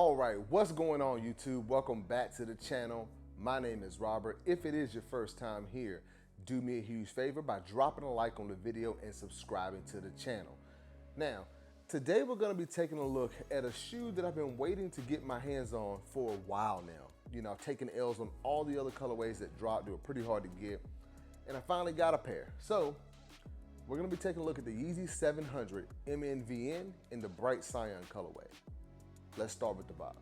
All right, what's going on YouTube? Welcome back to the channel. My name is Robert. If it is your first time here, do me a huge favor by dropping a like on the video and subscribing to the channel. Now, today we're gonna be taking a look at a shoe that I've been waiting to get my hands on for a while now. You know, I've taken L's on all the other colorways that dropped. They were pretty hard to get. And I finally got a pair. So, we're gonna be taking a look at the Yeezy 700 Mnvn in the bright cyan colorway. Let's start with the box.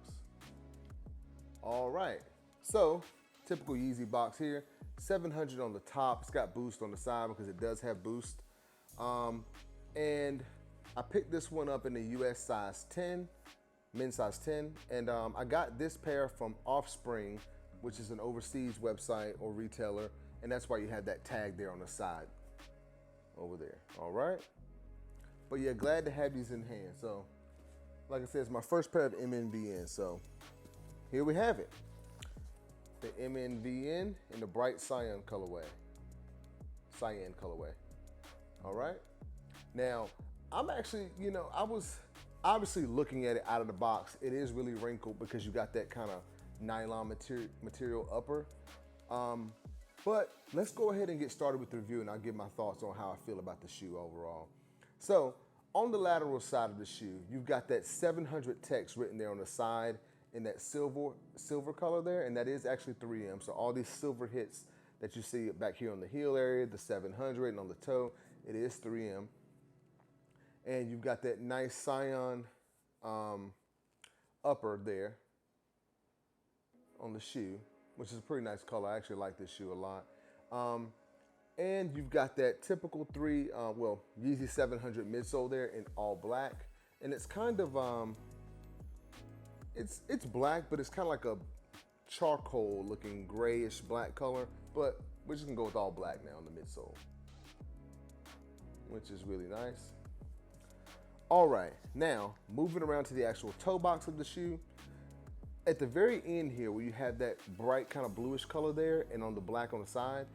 All right, so typical Yeezy box here, 700 on the top. It's got boost on the side because it does have boost. And I picked this one up in the US size 10, men's size 10. And I got this pair from Offspring, which is an overseas website or retailer. And that's why you have that tag there on the side over there, all right? But yeah, glad to have these in hand. So, like I said, it's my first pair of Mnvn, so here we have it. The Mnvn in the bright cyan colorway. Cyan colorway, all right? Now, I'm actually, you know, I was obviously looking at it out of the box. It is really wrinkled because you got that kind of nylon material upper. But let's go ahead and get started with the review and I'll give my thoughts on how I feel about the shoe overall. So, on the lateral side of the shoe, you've got that 700 text written there on the side in that silver color there, and that is actually 3M. So all these silver hits that you see back here on the heel area, the 700 and on the toe, it is 3M. And you've got that nice cyan upper there on the shoe, which is a pretty nice color. I actually like this shoe a lot. And you've got that typical Yeezy 700 midsole there in all black. And it's kind of, it's black, but it's kind of like a charcoal looking grayish black color, but we're just gonna go with all black now on the midsole, which is really nice. All right, now moving around to the actual toe box of the shoe. At the very end here where you have that bright kind of bluish color there and on the black on the side,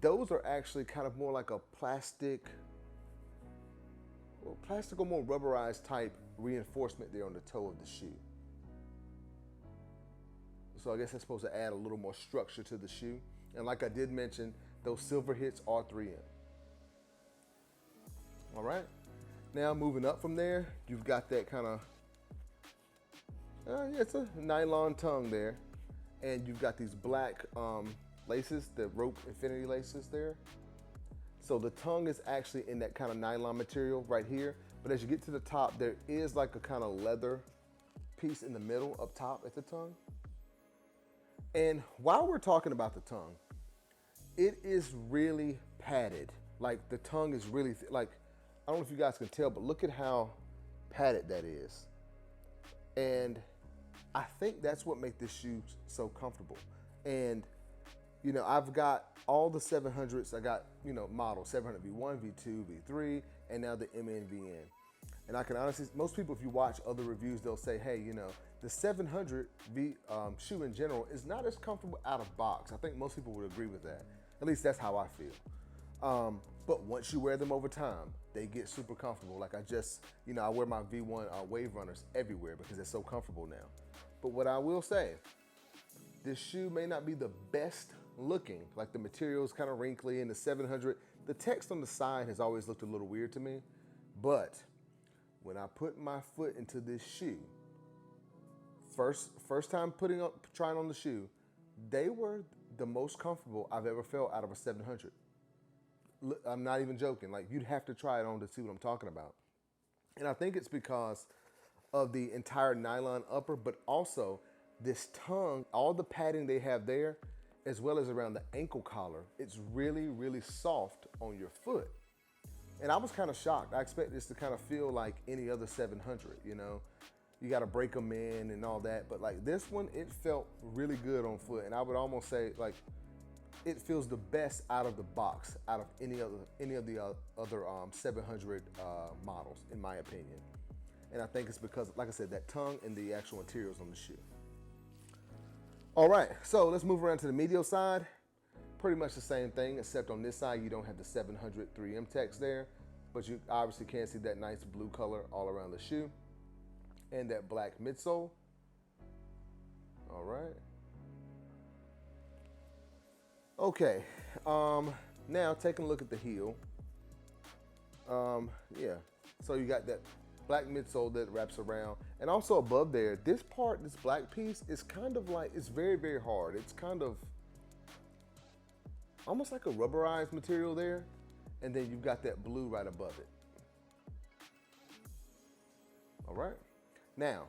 those are actually kind of more like a plastic or more rubberized type reinforcement there on the toe of the shoe. So I guess that's supposed to add a little more structure to the shoe. And like I did mention, those silver hits are 3M. All right, now moving up from there, you've got that kind of, it's a nylon tongue there. And you've got these black laces, the rope infinity laces there. So the tongue is actually in that kind of nylon material right here. But as you get to the top, there is like a kind of leather piece in the middle up top at the tongue. And while we're talking about the tongue, it is really padded. Like the tongue is really, like, I don't know if you guys can tell, but look at how padded that is. And I think that's what makes this shoe so comfortable. And you know, I've got all the 700s. I got, you know, models, 700 V1, V2, V3, and now the Mnvn. And I can honestly, most people, if you watch other reviews, they'll say, hey, you know, the 700 shoe in general is not as comfortable out of box. I think most people would agree with that. At least that's how I feel. But once you wear them over time, they get super comfortable. Like I just, you know, I wear my V1 Wave Runners everywhere because they're so comfortable now. But what I will say, this shoe may not be the best looking, like the material is kind of wrinkly and the 700, the text on the side has always looked a little weird to me. But when I put my foot into this shoe, first time trying on the shoe, they were the most comfortable I've ever felt out of a 700. I'm not even joking. Like you'd have to try it on to see what I'm talking about. And I think it's because of the entire nylon upper, but also this tongue, all the padding they have there, as well as around the ankle collar, it's really, really soft on your foot. And I was kind of shocked. I expect this to kind of feel like any other 700, you know? You got to break them in and all that. But like this one, it felt really good on foot. And I would almost say like, it feels the best out of the box, out of any of the other 700 models, in my opinion. And I think it's because, like I said, that tongue and the actual materials on the shoe. All right, so let's move around to the medial side. Pretty much the same thing, except on this side, you don't have the 700 3M text there, but you obviously can see that nice blue color all around the shoe and that black midsole. All right. Okay, now taking a look at the heel. Yeah, so you got that black midsole that wraps around, and also above there, this part, this black piece is kind of like, it's very, very hard. It's kind of almost like a rubberized material there, and then you've got that blue right above it. All right, now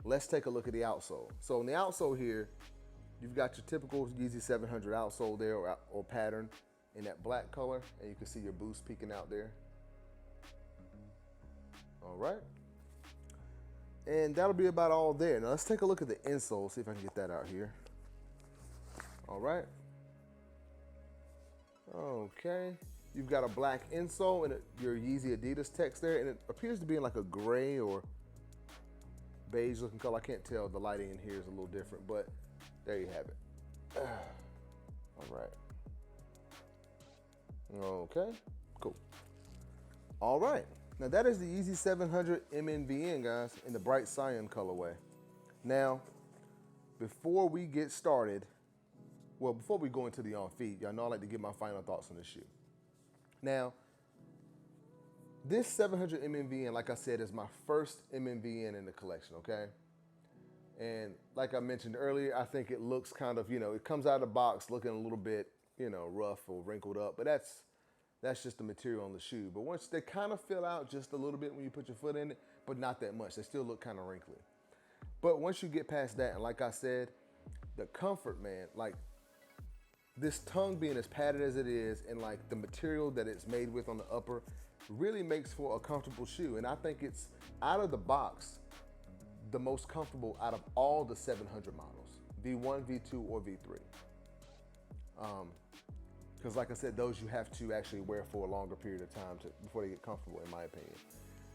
let's take a look at the outsole. So in the outsole here, you've got your typical Yeezy 700 outsole there, or pattern in that black color, and you can see your boost peeking out there. All right, and that'll be about all there. Now let's take a look at the insole, see if I can get that out here. All right. Okay, you've got a black insole and your Yeezy Adidas text there, and it appears to be in like a gray or beige looking color. I can't tell, the lighting in here is a little different, but there you have it. All right. Okay, cool. All right, now that is the Yeezy 700 Mnvn, guys, in the bright cyan colorway. Now, before we get started, well, before we go into the on feet, y'all know I like to give my final thoughts on this shoe. Now, this 700 Mnvn, like I said, is my first Mnvn in the collection, okay? And like I mentioned earlier, I think it looks kind of, it comes out of the box looking a little bit, rough or wrinkled up, but that's just the material on the shoe. But once they kind of fill out just a little bit when you put your foot in it, but not that much. They still look kind of wrinkly. But once you get past that, and like I said, the comfort, man, like this tongue being as padded as it is, and like the material that it's made with on the upper really makes for a comfortable shoe. And I think it's, out of the box, the most comfortable out of all the 700 models, V1, V2, or V3. Because like I said, those you have to actually wear for a longer period of time before they get comfortable, in my opinion.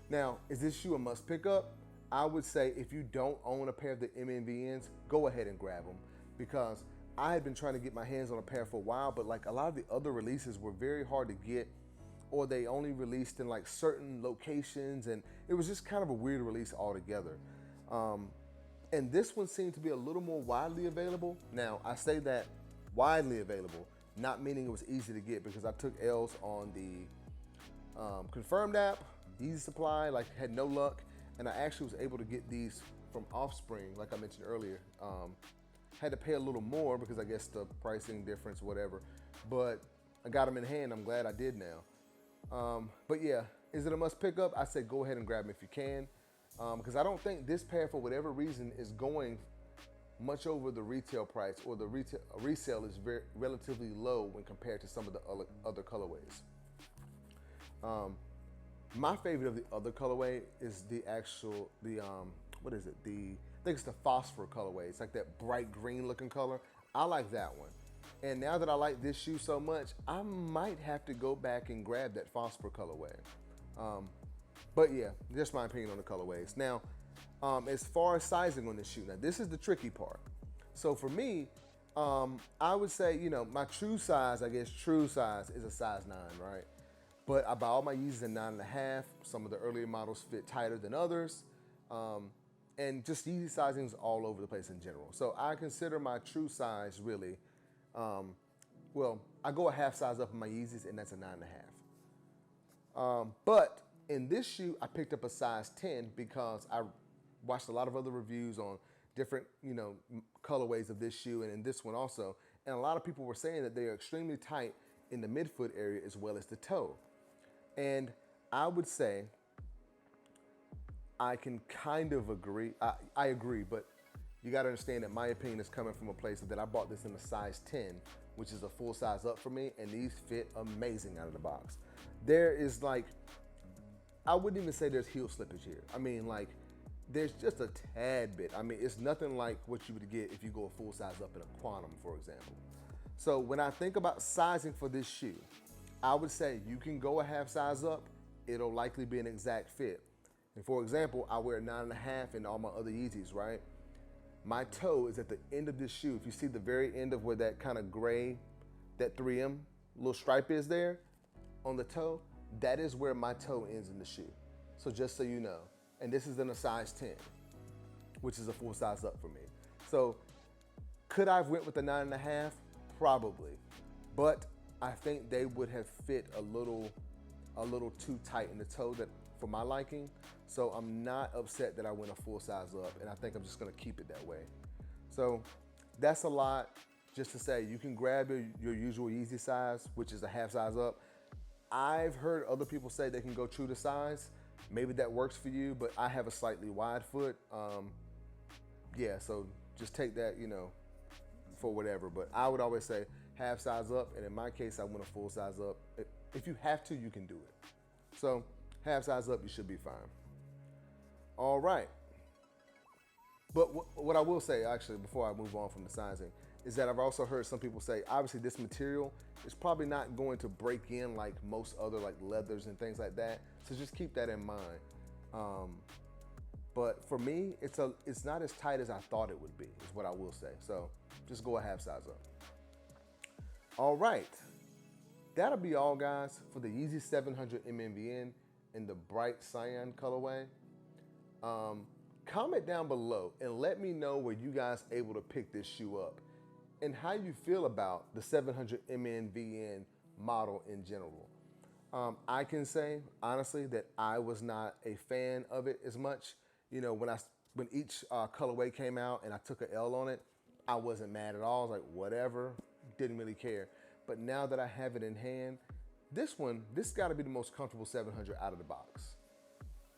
Now, is this shoe a must pick up? I would say if you don't own a pair of the Mnvns, go ahead and grab them, because I had been trying to get my hands on a pair for a while, but like a lot of the other releases were very hard to get, or they only released in like certain locations, and it was just kind of a weird release altogether. And this one seemed to be a little more widely available. Now, I say that widely available, not meaning it was easy to get, because I took L's on the Confirmed app, Yeezy Supply, like had no luck, and I actually was able to get these from Offspring, like I mentioned earlier. Had to pay a little more because I guess the pricing difference, whatever, but I got them in hand. I'm glad I did now. But yeah, is it a must pick up? I say go ahead and grab them if you can, because I don't think this pair, for whatever reason, is going much over the retail price, or the resale is relatively low when compared to some of the other colorways. My favorite of the other colorway is what is it? I think it's the phosphor colorway. It's like that bright green looking color. I like that one. And now that I like this shoe so much, I might have to go back and grab that phosphor colorway. But yeah, just my opinion on the colorways. Now, as far as sizing on this shoe, now this is the tricky part. So for me, I would say, my true size, true size is a size 9, right? But I buy all my Yeezys in 9.5. Some of the earlier models fit tighter than others. And just Yeezy sizing's all over the place in general. So I consider my true size really, I go a half size up in my Yeezys, and that's a 9.5. But in this shoe, I picked up a size 10 because I watched a lot of other reviews on different, colorways of this shoe, and in this one also. And a lot of people were saying that they are extremely tight in the midfoot area as well as the toe. And I would say I can kind of agree. I agree, but you got to understand that my opinion is coming from a place that I bought this in a size 10, which is a full size up for me, and these fit amazing out of the box. There is like, I wouldn't even say there's heel slippage here. I mean, like, there's just a tad bit. I mean, it's nothing like what you would get if you go a full size up in a Quantum, for example. So when I think about sizing for this shoe, I would say you can go a half size up. It'll likely be an exact fit. And for example, I wear a 9.5 in all my other Yeezys, right? My toe is at the end of this shoe. If you see the very end of where that kind of gray, that 3M little stripe is there on the toe, that is where my toe ends in the shoe. So just so you know. And this is in a size 10, which is a full size up for me. So could I have went with the 9.5? Probably, but I think they would have fit a little too tight in the toe for my liking. So I'm not upset that I went a full size up, and I think I'm just gonna keep it that way. So that's a lot. Just to say, you can grab your usual Yeezy size, which is a half size up. I've heard other people say they can go true to size. Maybe that works for you, but I have a slightly wide foot. Yeah, so just take that, for whatever. But I would always say half size up, and in my case, I went a full size up. If you have to, you can do it. So half size up, you should be fine. All right. But what I will say, actually, before I move on from the sizing, is that I've also heard some people say, obviously this material is probably not going to break in like most other like leathers and things like that. So just keep that in mind. But for me, it's not as tight as I thought it would be, is what I will say. So just go a half size up. All right. That'll be all, guys, for the Yeezy 700 Mnvn in the bright cyan colorway. Comment down below and let me know were you guys able to pick this shoe up and how you feel about the 700 Mnvn model in general. I can say, honestly, that I was not a fan of it as much. When each colorway came out and I took an L on it, I wasn't mad at all. I was like, whatever, didn't really care. But now that I have it in hand, this gotta be the most comfortable 700 out of the box.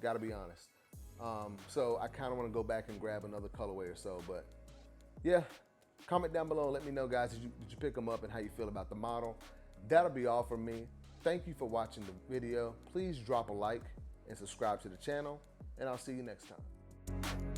Gotta be honest. So I kind of want to go back and grab another colorway or so, but yeah, comment down below and let me know, guys, did you pick them up and how you feel about the model. That'll be all from me. Thank you for watching the video. Please drop a like and subscribe to the channel, and I'll see you next time.